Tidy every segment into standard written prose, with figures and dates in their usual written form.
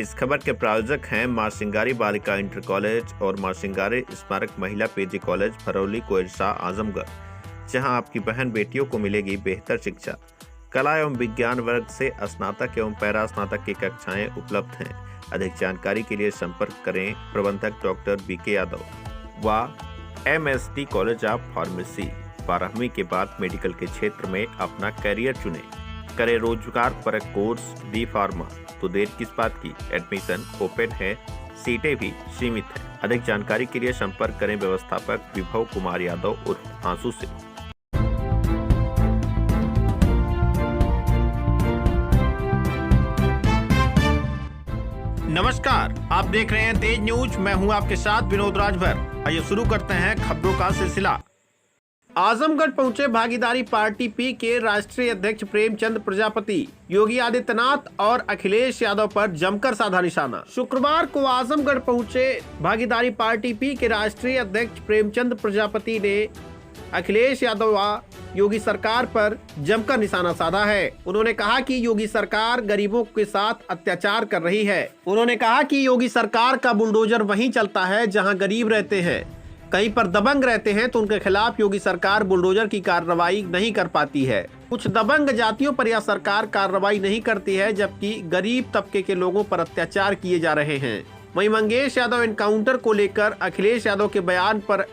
इस खबर के प्रायोजक हैं मां सिंगारी बालिका इंटर कॉलेज और मां सिंगारी स्मारक महिला पीजी कॉलेज फरौली कोइरसा आजमगढ़, जहां आपकी बहन बेटियों को मिलेगी बेहतर शिक्षा। कला एवं विज्ञान वर्ग से स्नातक एवं पैरा स्नातक की कक्षाएं उपलब्ध हैं। अधिक जानकारी के लिए संपर्क करें प्रबंधक डॉक्टर बीके यादव व MSD कॉलेज ऑफ फार्मेसी। 12वीं के बाद मेडिकल के क्षेत्र में अपना करियर चुने, करे रोजगार परक कोर्स बी फार्मा, तो देर किस बात की। एडमिशन ओपन है, सीटें भी सीमित हैं। अधिक जानकारी के लिए संपर्क करें व्यवस्थापक विभव कुमार यादव उर्फ आंसू से। नमस्कार, आप देख रहे हैं तेज न्यूज। मैं हूं आपके साथ विनोद राजभर। आइए शुरू करते हैं खबरों का सिलसिला। आजमगढ़ पहुंचे भागीदारी पार्टी पी के राष्ट्रीय अध्यक्ष प्रेमचंद प्रजापति। योगी आदित्यनाथ और अखिलेश यादव पर जमकर साधा निशाना। शुक्रवार को आजमगढ़ पहुंचे भागीदारी पार्टी पी के राष्ट्रीय अध्यक्ष प्रेमचंद प्रजापति ने अखिलेश यादव व योगी सरकार पर जमकर निशाना साधा है। उन्होंने कहा कि योगी सरकार गरीबों के साथ अत्याचार कर रही है। उन्होंने कहा कि योगी सरकार का बुलडोजर वहीं चलता है जहां गरीब रहते हैं। कहीं पर दबंग रहते हैं तो उनके खिलाफ योगी सरकार बुलडोजर की कार्रवाई नहीं कर पाती है। कुछ दबंग जातियों पर यह सरकार कार्रवाई नहीं करती है, जबकि गरीब तबके के लोगों पर अत्याचार किए जा रहे हैं। वहीं मंगेश यादव एनकाउंटर को लेकर अखिलेश यादव के बयान पर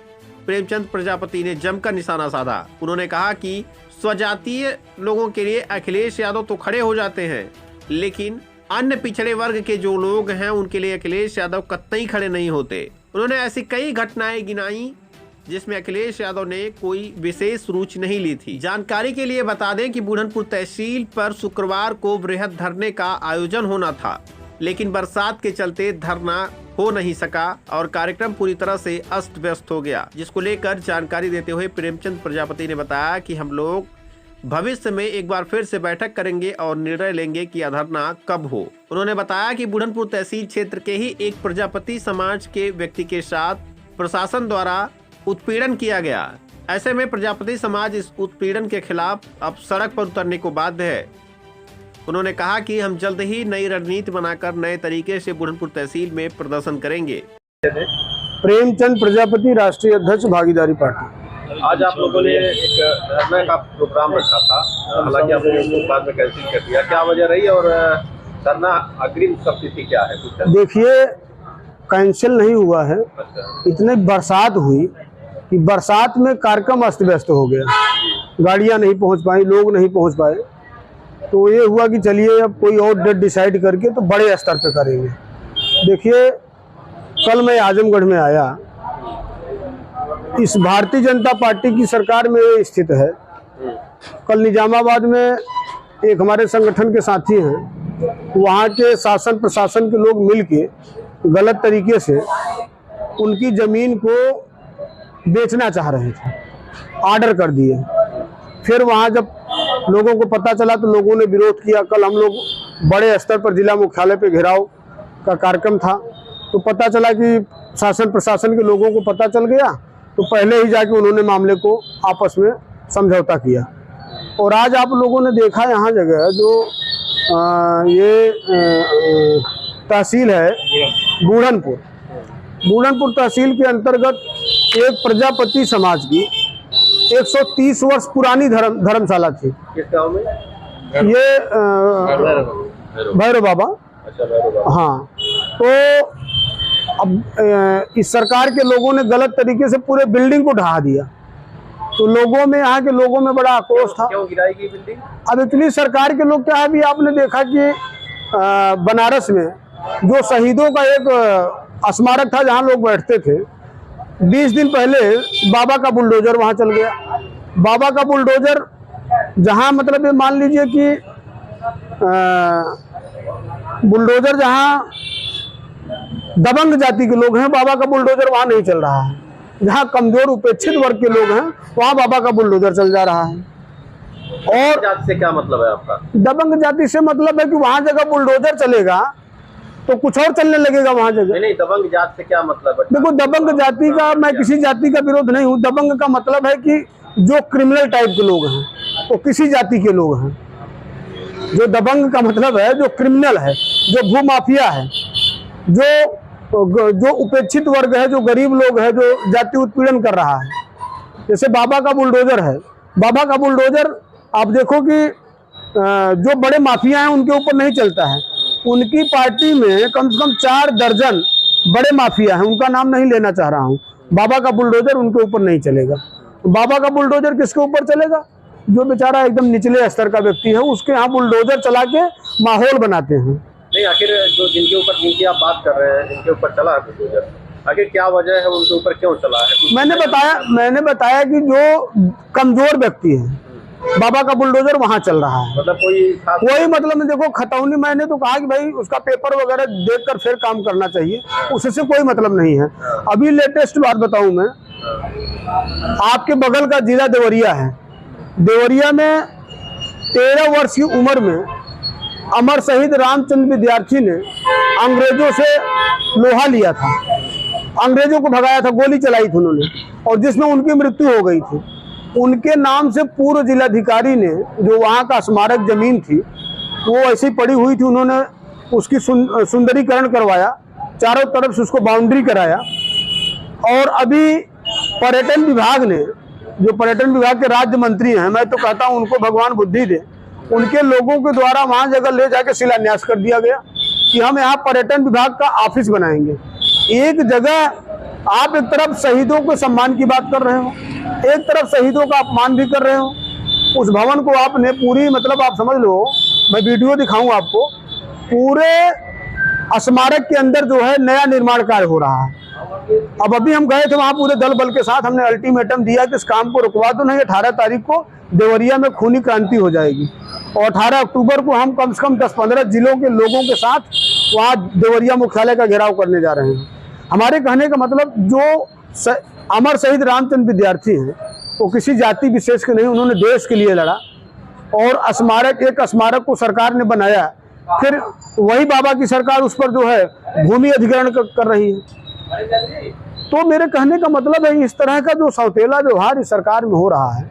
प्रेमचंद प्रजापति ने जमकर निशाना साधा। उन्होंने कहा कि स्वजातीय लोगों के लिए अखिलेश यादव तो खड़े हो जाते हैं, लेकिन अन्य पिछड़े वर्ग के जो लोग हैं उनके लिए अखिलेश यादव कतई खड़े नहीं होते। उन्होंने ऐसी कई घटनाएं गिनाई जिसमें अखिलेश यादव ने कोई विशेष रुचि नहीं ली थी। जानकारी के लिए बता दें कि बुढ़नपुर तहसील पर शुक्रवार को वृहद धरने का आयोजन होना था, लेकिन बरसात के चलते धरना हो नहीं सका और कार्यक्रम पूरी तरह से अस्त व्यस्त हो गया। जिसको लेकर जानकारी देते हुए प्रेमचंद प्रजापति ने बताया कि हम लोग भविष्य में एक बार फिर से बैठक करेंगे और निर्णय लेंगे कि यह धरना कब हो। उन्होंने बताया कि बुढ़नपुर तहसील क्षेत्र के ही एक प्रजापति समाज के व्यक्ति के साथ प्रशासन द्वारा उत्पीड़न किया गया। ऐसे में प्रजापति समाज इस उत्पीड़न के खिलाफ अब सड़क पर उतरने को बाध्य है। उन्होंने कहा कि हम जल्द ही नई रणनीति बनाकर नए तरीके से बुढ़नपुर तहसील में प्रदर्शन करेंगे। प्रेमचंद प्रजापति, राष्ट्रीय अध्यक्ष भागीदारी पार्टी। आज आप लोगों ने एक धरना का प्रोग्राम रखा था, हालांकि आपने उसको बाद में कैंसिल कर दिया, क्या वजह रही और धरना अग्रिम तिथि क्या है? देखिए, कैंसिल नहीं हुआ है। इतने बरसात हुई कि बरसात में कार्यक्रम अस्त व्यस्त हो गया, गाड़ियां नहीं पहुंच पाई, लोग नहीं पहुंच पाए, तो ये हुआ कि चलिए अब कोई और डेट डिसाइड करके तो बड़े स्तर पे करेंगे। देखिए, कल मैं आजमगढ़ में आया, इस भारतीय जनता पार्टी की सरकार में स्थित है। कल निजामाबाद में एक हमारे संगठन के साथी हैं, वहाँ के शासन प्रशासन के लोग मिलके गलत तरीके से उनकी ज़मीन को बेचना चाह रहे थे, ऑर्डर कर दिए। फिर वहाँ जब लोगों को पता चला तो लोगों ने विरोध किया। कल हम लोग बड़े स्तर पर जिला मुख्यालय पे घेराव का कार्यक्रम था, तो पता चला कि शासन प्रशासन के लोगों को पता चल गया, तो पहले ही जाके उन्होंने मामले को आपस में समझौता किया। और आज आप लोगों ने देखा यहाँ जगह जो ये तहसील है बुढ़नपुर तहसील के अंतर्गत एक प्रजापति समाज की 130 वर्ष पुरानी धर्मशाला थी। किस गांव में? ये भैरव बाबा। अच्छा, भैरव बाबा। हाँ, तो अब इस सरकार के लोगों ने गलत तरीके से पूरे बिल्डिंग को ढहा दिया, तो लोगों में, यहाँ के लोगों में बड़ा आक्रोश था। क्यों गिराई गई बिल्डिंग? अब इतनी सरकार के लोग क्या है, अभी आपने देखा कि बनारस में जो शहीदों का एक स्मारक था जहाँ लोग बैठते थे, 20 दिन पहले बाबा का बुलडोजर वहाँ चल गया। बाबा का बुलडोजर जहाँ, मतलब ये मान लीजिए कि बुलडोजर जहाँ दबंग जाति के लोग हैं, बाबा का बुलडोजर वहाँ नहीं चल रहा है। जहाँ कमजोर उपेक्षित वर्ग के लोग हैं वहाँ बाबा का बुलडोजर चल जा रहा है। और जाति से क्या मतलब है आपका? दबंग जाति से मतलब है कि वहाँ जगह बुलडोजर चलेगा तो कुछ और चलने लगेगा वहाँ जगह। नहीं, दबंग जाति से क्या मतलब है? देखो, दबंग जाति का, मैं किसी जाति का विरोध नहीं हूँ। दबंग का मतलब है कि जो क्रिमिनल टाइप के लोग हैं, वो किसी जाति के लोग हैं। जो दबंग का मतलब है जो क्रिमिनल है, जो भूमाफिया है, जो उपेक्षित वर्ग है, जो गरीब लोग है, जो जाति उत्पीड़न कर रहा है। जैसे बाबा का बुलडोजर है, बाबा का बुलडोजर आप देखो कि जो बड़े माफिया हैं उनके ऊपर नहीं चलता है। उनकी पार्टी में कम से कम 4 दर्जन बड़े माफिया हैं, उनका नाम नहीं लेना चाह रहा हूँ। बाबा का बुलडोजर उनके ऊपर नहीं चलेगा। बाबा का बुलडोजर किसके ऊपर चलेगा? जो बेचारा एकदम निचले स्तर का व्यक्ति है, उसके यहाँ बुलडोजर चला के माहौल बनाते हैं। नहीं, आखिर जो जिनके ऊपर जिनकी आप बात कर रहे हैं, जिनके ऊपर चला है बुलडोजर, आखिर क्या वजह है, उनके ऊपर क्यों चला है? मैंने बताया कि जो कमजोर व्यक्ति है, बाबा का बुलडोजर वहां चल रहा है। मतलब कोई मतलब नहीं। देखो खतौनी, मैंने तो कहा कि भाई उसका पेपर वगैरह देखकर फिर काम करना चाहिए, उससे कोई मतलब नहीं है। अभी लेटेस्ट बात बताऊं मैं, आपके बगल का जिला देवरिया है। देवरिया में 13 वर्ष की उम्र में अमर शहीद रामचंद्र विद्यार्थी ने अंग्रेजों से लोहा लिया था, अंग्रेजों को भगाया था, गोली चलाई थी उन्होंने, और जिसमें उनकी मृत्यु हो गई थी। उनके नाम से पूर्व जिलाधिकारी ने, जो वहाँ का स्मारक जमीन थी वो ऐसी पड़ी हुई थी, उन्होंने उसकी सुंदरीकरण करवाया, चारों तरफ से उसको बाउंड्री कराया। और अभी पर्यटन विभाग ने, जो पर्यटन विभाग के राज्य मंत्री हैं, मैं तो कहता हूँ उनको भगवान बुद्धि दे, उनके लोगों के द्वारा वहाँ जगह ले जाके शिलान्यास कर दिया गया कि हम यहाँ पर्यटन विभाग का ऑफिस बनाएंगे। एक जगह आप एक तरफ शहीदों के सम्मान की बात कर रहे हो, एक तरफ शहीदों का अपमान भी कर रहे हो। उस भवन को आपने पूरी, मतलब आप समझ लो, मैं वीडियो दिखाऊं आपको, पूरे स्मारक के अंदर जो है नया निर्माण कार्य हो रहा है। अब अभी हम गए थे वहां पूरे दल बल के साथ, हमने अल्टीमेटम दिया कि इस काम को रुकवा दो, नहीं 18 तारीख को देवरिया में खूनी क्रांति हो जाएगी। और 18 अक्टूबर को हम कम से कम 10-15 जिलों के लोगों के साथ वहाँ देवरिया मुख्यालय का घेराव करने जा रहे हैं। हमारे कहने का मतलब, जो अमर शहीद रामचंद्र विद्यार्थी हैं वो किसी जाति विशेष के नहीं, उन्होंने देश के लिए लड़ा, और एक स्मारक को सरकार ने बनाया, फिर वही बाबा की सरकार उस पर जो है भूमि अधिग्रहण कर रही है। तो मेरे कहने का मतलब है, इस तरह का जो सौतेला व्यवहार इस सरकार में हो रहा है,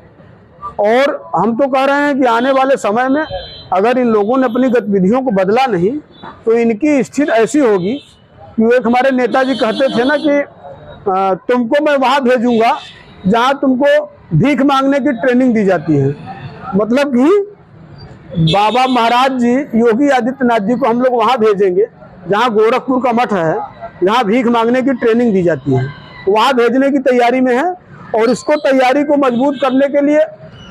और हम तो कह रहे हैं कि आने वाले समय में अगर इन लोगों ने अपनी गतिविधियों को बदला नहीं तो इनकी स्थिति ऐसी होगी कि एक हमारे नेताजी कहते थे ना कि तुमको मैं वहाँ भेजूंगा जहाँ तुमको भीख मांगने की ट्रेनिंग दी जाती है। मतलब कि बाबा महाराज जी, योगी आदित्यनाथ जी को हम लोग वहाँ भेजेंगे जहाँ गोरखपुर का मठ है, जहाँ भीख मांगने की ट्रेनिंग दी जाती है, वहाँ भेजने की तैयारी में है। और इसको तैयारी को मजबूत करने के लिए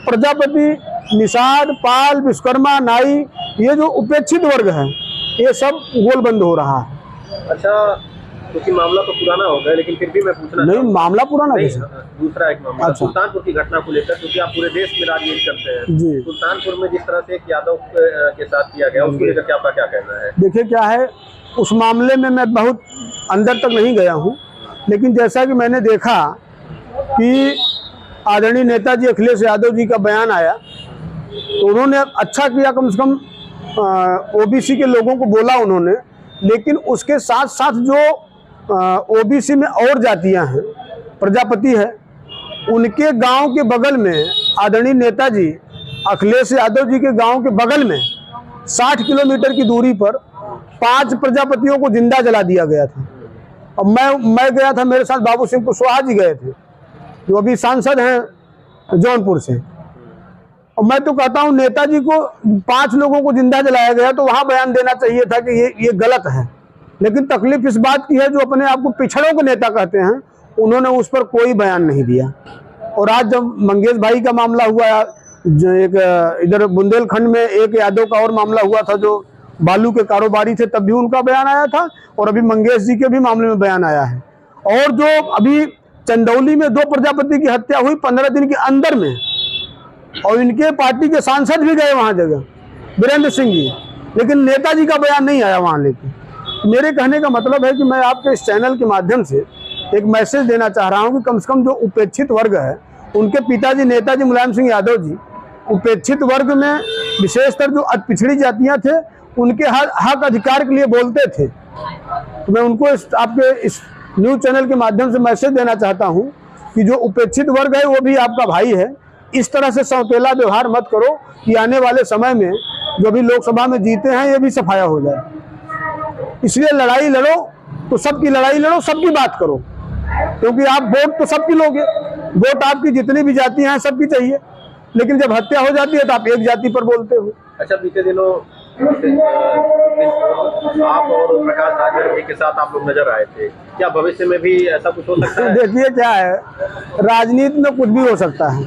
प्रजापति, निषाद, पाल, विश्वकर्मा, नाई, ये जो उपेक्षित वर्ग है, ये सब गोलबंद हो रहा है। अच्छा, क्योंकि मामला तो पुराना हो गया, लेकिन फिर भी मैं पूछना नहीं, मामला पुराना नहीं, दूसरा एक मामला, अच्छा। सुल्तानपुर की घटना को लेकर, क्योंकि आप पूरे देश में राजनीति करते हैं जी। सुल्तानपुर में जिस तरह से एक यादव के साथ किया गया, उसको लेकर क्या कहना है? देखिए क्या है, उस मामले में मैं बहुत अंदर तक नहीं गया हूँ, लेकिन जैसा कि मैंने देखा कि आदरणीय नेताजी अखिलेश यादव जी का बयान आया, तो उन्होंने अच्छा किया, कम से कम ओबीसी के लोगों को बोला उन्होंने। लेकिन उसके साथ साथ जो ओबीसी में और जातियां हैं, प्रजापति है, उनके गांव के बगल में आदरणीय नेताजी अखिलेश यादव जी के गांव के बगल में 60 किलोमीटर की दूरी पर 5 प्रजापतियों को जिंदा जला दिया गया था। और मैं गया था, मेरे साथ बाबू सिंह कुशवाहा जी गए थे, जो अभी सांसद हैं जौनपुर से। और मैं तो कहता हूं, नेताजी को 5 लोगों को जिंदा जलाया गया, तो वहां बयान देना चाहिए था कि ये गलत है। लेकिन तकलीफ इस बात की है, जो अपने आप को पिछड़ों के नेता कहते हैं, उन्होंने उस पर कोई बयान नहीं दिया। और आज जब मंगेश भाई का मामला हुआ, जो एक इधर बुंदेलखंड में एक यादव का और मामला हुआ था जो बालू के कारोबारी थे, तब भी उनका बयान आया था, और अभी मंगेश जी के भी मामले में बयान आया है। और जो अभी चंदौली में 2 प्रजापति की हत्या हुई 15 दिन के अंदर में, और इनके पार्टी के सांसद भी गए वहां जगह, वीरेंद्र सिंह जी, लेकिन नेताजी का बयान नहीं आया वहां लेके। मेरे कहने का मतलब है कि मैं आपके इस चैनल के माध्यम से एक मैसेज देना चाह रहा हूं कि कम से कम जो उपेक्षित वर्ग है, उनके पिताजी नेताजी मुलायम सिंह यादव जी उपेक्षित वर्ग में विशेषकर जो पिछड़ी जातियां थे, उनके हक अधिकार के लिए बोलते थे। तो मैं उनको आपके इस न्यूज़ चैनल के माध्यम से मैसेज देना चाहता हूं कि जो उपेक्षित वर्ग है वो भी आपका भाई है। इस तरह से सौतेला व्यवहार मत करो कि आने वाले समय में जो भी लोकसभा में जीते हैं, ये भी सफाया हो जाए। इसलिए लड़ाई लड़ो तो सबकी लड़ाई लड़ो, सबकी बात करो, क्योंकि आप वोट तो सबकी लोगे, वोट आपकी जितनी भी जातियां हैं सबकी चाहिए, लेकिन जब हत्या हो जाती है तो आप एक जाति पर बोलते हो। अच्छा, बीते दिनों आप और प्रकाश राज के साथ आप लोग नजर आए थे, क्या भविष्य में भी ऐसा कुछ हो सकता है? देखिए क्या है, राजनीति में कुछ भी हो सकता है,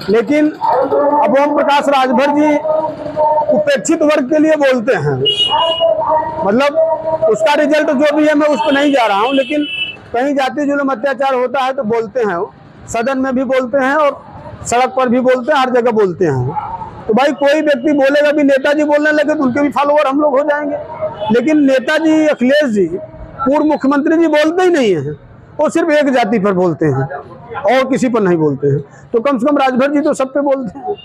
लेकिन अब ओम प्रकाश राजभर जी उपेक्षित वर्ग के लिए बोलते हैं, मतलब उसका रिजल्ट जो भी है मैं उस पर नहीं जा रहा हूं, लेकिन कहीं जाति जुल्म अत्याचार होता है तो बोलते हैं, वो सदन में भी बोलते हैं और सड़क पर भी बोलते हैं, हर जगह बोलते हैं। तो भाई कोई व्यक्ति बोलेगा भी नेताजी बोलने लगे तो उनके भी फॉलोअर हम लोग हो जाएंगे, लेकिन नेताजी अखिलेश जी पूर्व मुख्यमंत्री जी बोलते ही नहीं है, वो सिर्फ एक जाति पर बोलते हैं और किसी पर नहीं बोलते हैं, तो कम से कम राजभर जी तो सब पे बोलते हैं।